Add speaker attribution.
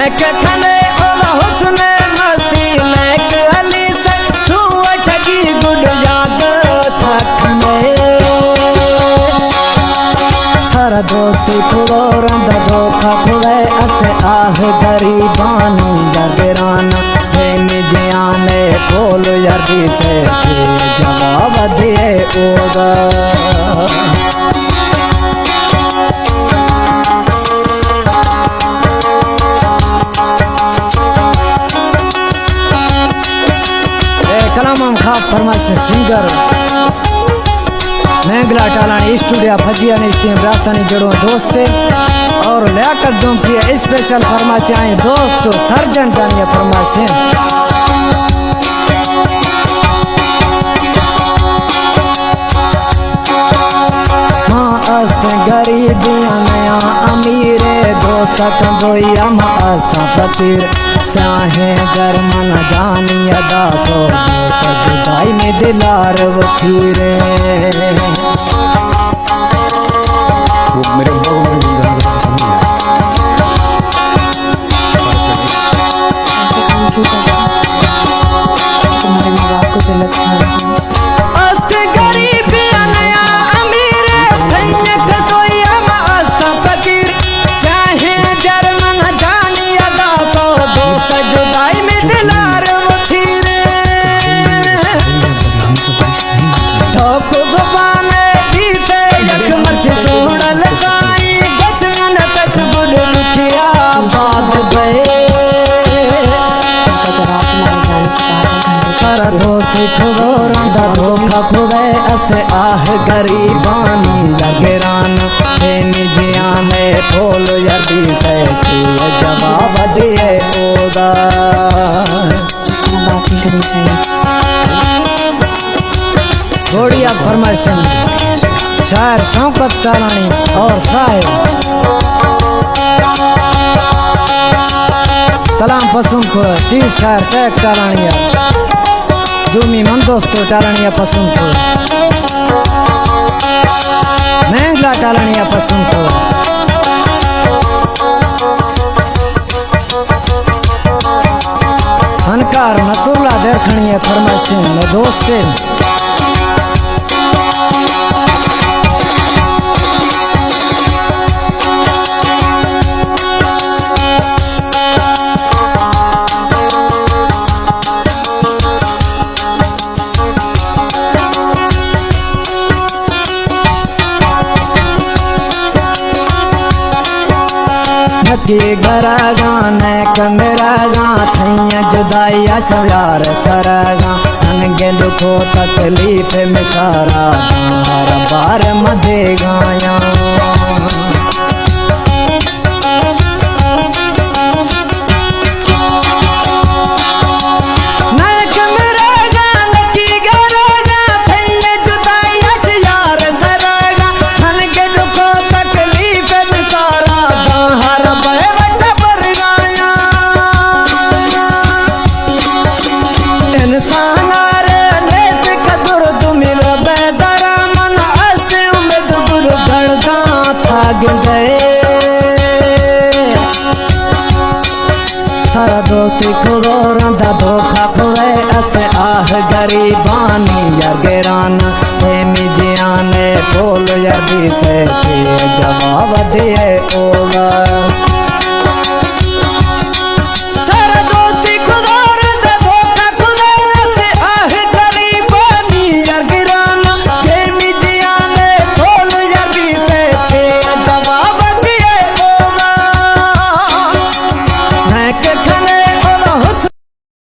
Speaker 1: मैं कखने ओला हुस्ने मस्ती मैं अली से छुआ ठगी गुड याद थकने सारा दोस्ती खुलोरंद धोखा खुले अते आह गरीबानी जगराना जियाने खोल यदि से जवाब दिए ओगा कलाम खास फरमाइश सिंगर मैंगला टालानी स्टूडियो फजिया ने स्टीम राजधानी जड़ो दोस्ते और लियाकत दुम की स्पेशल फरमाइश आई दोस्त सर्जन जानिए फरमाइश गरीबियां नया अमीरे दोस्त कंदोया मस्ता फकीर चाहे घर मन जानी अदा सो जुदाई में दिलार वखीरे मेरे धोखा खुवे अस आह गरीबानी जगरान जियाने खोल यदि से जवाब दिए ओदा घोड़िया फरमाइशन शायर शौकत टालानी और साहिब कलाम पसंद को चीफ शायर शेख टालानिया दूमी मन दोस्तों टालानिया पसंद को मैंगला टालानिया पसंद को फनकार नतुल्ला देखणिया फरमाइशन ने दोस्ते के गरा गाने कमरा गा थैया जुदाइया सवार सरगा अनगे दुखो तकलीफ में सारा बार मधे गाया सारा दोस्ती खुलोरंदा धोखा खुले अस आह गरीबानी जगरान जियाने खोल यदि से जवाब दिए ओगा